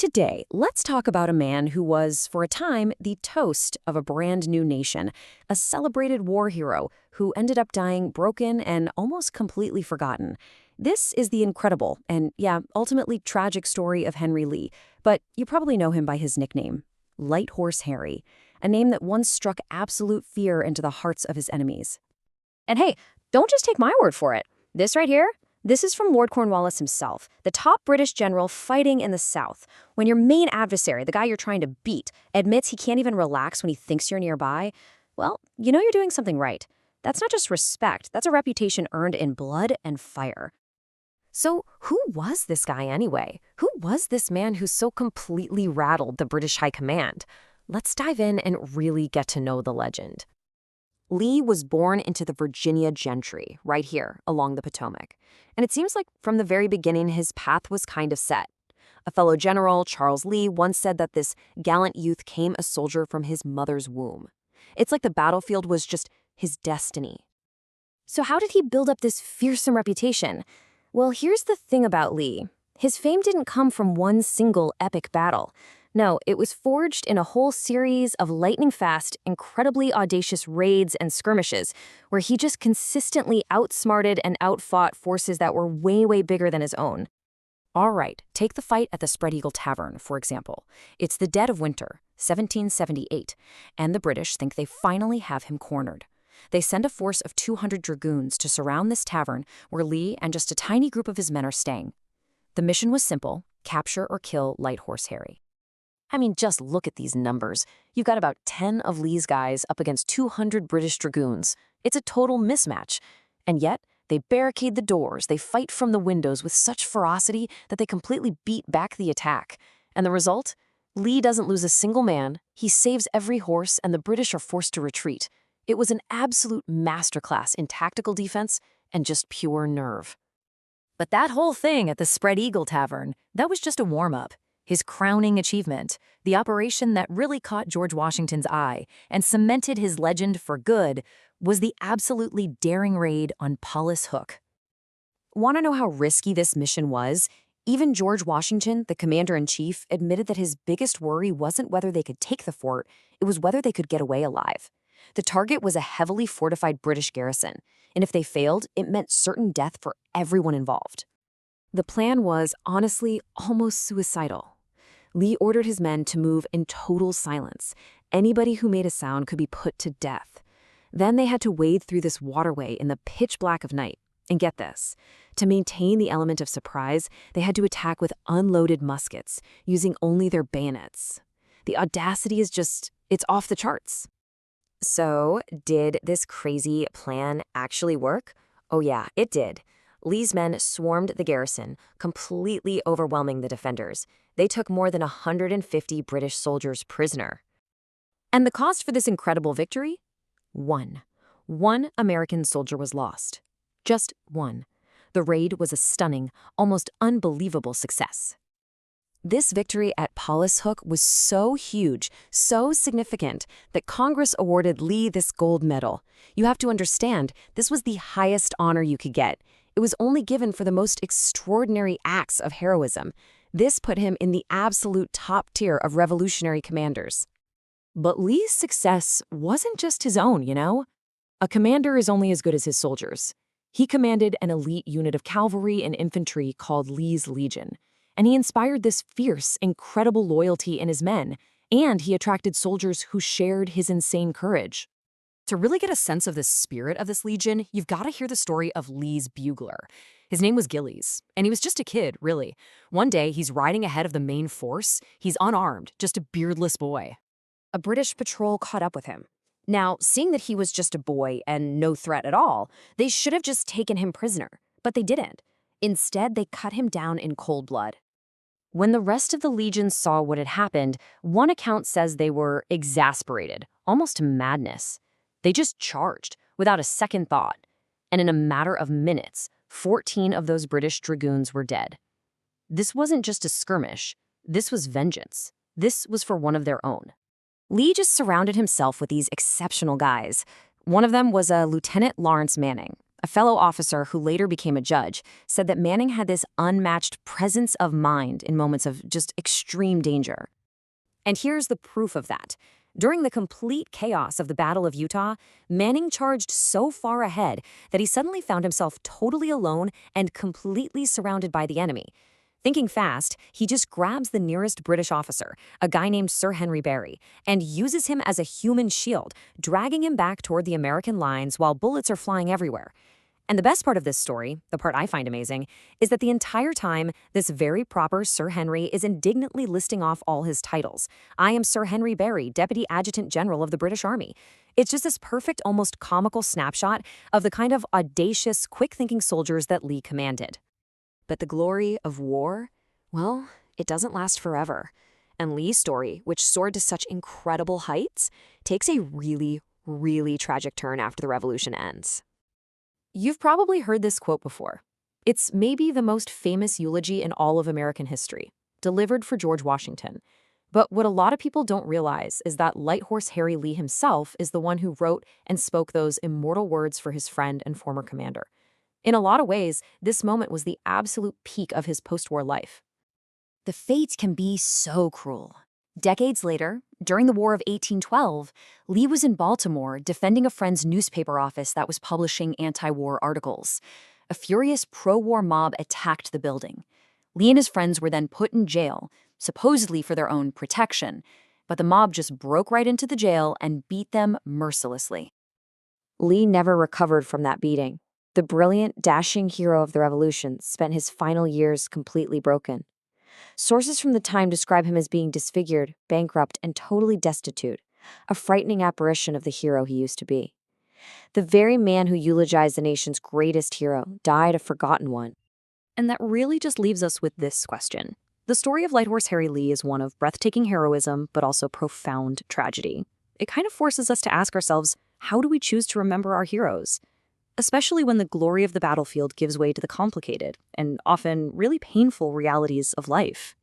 Today, let's talk about a man who was, for a time, the toast of a brand new nation, a celebrated war hero who ended up dying broken and almost completely forgotten. This is the incredible and, yeah, ultimately tragic story of Henry Lee, but you probably know him by his nickname, Light Horse Harry, a name that once struck absolute fear into the hearts of his enemies. And hey, don't just take my word for it. This right here? This is from Lord Cornwallis himself, the top British general fighting in the South. When your main adversary, the guy you're trying to beat, admits he can't even relax when he thinks you're nearby, well, you know you're doing something right. That's not just respect, that's a reputation earned in blood and fire. So who was this guy anyway? Who was this man who so completely rattled the British High Command? Let's dive in and really get to know the legend. Lee was born into the Virginia gentry, right here, along the Potomac. And it seems like from the very beginning his path was kind of set. A fellow general, Charles Lee, once said that this gallant youth came a soldier from his mother's womb. It's like the battlefield was just his destiny. So how did he build up this fearsome reputation? Well, here's the thing about Lee. His fame didn't come from one single epic battle. No, it was forged in a whole series of lightning-fast, incredibly audacious raids and skirmishes, where he just consistently outsmarted and outfought forces that were way, way bigger than his own. All right, take the fight at the Spread Eagle Tavern, for example. It's the dead of winter, 1778, and the British think they finally have him cornered. They send a force of 200 dragoons to surround this tavern where Lee and just a tiny group of his men are staying. The mission was simple: capture or kill Light Horse Harry. I mean, just look at these numbers. You've got about 10 of Lee's guys up against 200 British dragoons. It's a total mismatch. And yet, they barricade the doors, they fight from the windows with such ferocity that they completely beat back the attack. And the result? Lee doesn't lose a single man, he saves every horse, and the British are forced to retreat. It was an absolute masterclass in tactical defense and just pure nerve. But that whole thing at the Spread Eagle Tavern, that was just a warm-up. His crowning achievement, the operation that really caught George Washington's eye and cemented his legend for good, was the absolutely daring raid on Paulus Hook. Want to know how risky this mission was? Even George Washington, the commander-in-chief, admitted that his biggest worry wasn't whether they could take the fort, it was whether they could get away alive. The target was a heavily fortified British garrison, and if they failed, it meant certain death for everyone involved. The plan was, honestly, almost suicidal. Lee ordered his men to move in total silence. Anybody who made a sound could be put to death. Then they had to wade through this waterway in the pitch black of night. And get this, to maintain the element of surprise, they had to attack with unloaded muskets, using only their bayonets. The audacity is it's off the charts. So, did this crazy plan actually work? Oh yeah, it did. Lee's men swarmed the garrison, completely overwhelming the defenders. They took more than 150 British soldiers prisoner. And the cost for this incredible victory? One. One American soldier was lost. Just one. The raid was a stunning, almost unbelievable success. This victory at Paulus Hook was so huge, so significant, that Congress awarded Lee this gold medal. You have to understand, this was the highest honor you could get. It was only given for the most extraordinary acts of heroism. This put him in the absolute top tier of revolutionary commanders. But Lee's success wasn't just his own, you know? A commander is only as good as his soldiers. He commanded an elite unit of cavalry and infantry called Lee's Legion, and he inspired this fierce, incredible loyalty in his men, and he attracted soldiers who shared his insane courage. To really get a sense of the spirit of this legion, you've got to hear the story of Lee's bugler. His name was Gillies, and he was just a kid, really. One day, he's riding ahead of the main force. He's unarmed, just a beardless boy. A British patrol caught up with him. Now, seeing that he was just a boy and no threat at all, they should have just taken him prisoner, but they didn't. Instead, they cut him down in cold blood. When the rest of the legion saw what had happened, one account says they were exasperated, almost to madness. They just charged, without a second thought. And in a matter of minutes, 14 of those British dragoons were dead. This wasn't just a skirmish. This was vengeance. This was for one of their own. Lee just surrounded himself with these exceptional guys. One of them was a Lieutenant Lawrence Manning, A fellow officer who later became a judge said that Manning had this unmatched presence of mind in moments of just extreme danger. And here's the proof of that. During the complete chaos of the Battle of Utah, Manning charged so far ahead that he suddenly found himself totally alone and completely surrounded by the enemy. Thinking fast, he just grabs the nearest British officer, a guy named Sir Henry Barry, and uses him as a human shield, dragging him back toward the American lines while bullets are flying everywhere. And the best part of this story, the part I find amazing, is that the entire time, this very proper Sir Henry is indignantly listing off all his titles. I am Sir Henry Barry, Deputy Adjutant General of the British Army. It's just this perfect, almost comical snapshot of the kind of audacious, quick-thinking soldiers that Lee commanded. But the glory of war, well, it doesn't last forever. And Lee's story, which soared to such incredible heights, takes a really, really tragic turn after the revolution ends. You've probably heard this quote before. It's maybe the most famous eulogy in all of American history, delivered for George Washington. But what a lot of people don't realize is that Light Horse Harry Lee himself is the one who wrote and spoke those immortal words for his friend and former commander. In a lot of ways, this moment was the absolute peak of his post-war life. The fates can be so cruel. Decades later, during the War of 1812, Lee was in Baltimore defending a friend's newspaper office that was publishing anti-war articles. A furious pro-war mob attacked the building. Lee and his friends were then put in jail, supposedly for their own protection, but the mob just broke right into the jail and beat them mercilessly. Lee never recovered from that beating. The brilliant, dashing hero of the Revolution spent his final years completely broken. Sources from the time describe him as being disfigured, bankrupt, and totally destitute, a frightening apparition of the hero he used to be. The very man who eulogized the nation's greatest hero died a forgotten one. And that really just leaves us with this question. The story of Light Horse Harry Lee is one of breathtaking heroism, but also profound tragedy. It kind of forces us to ask ourselves, how do we choose to remember our heroes? Especially when the glory of the battlefield gives way to the complicated and often really painful realities of life.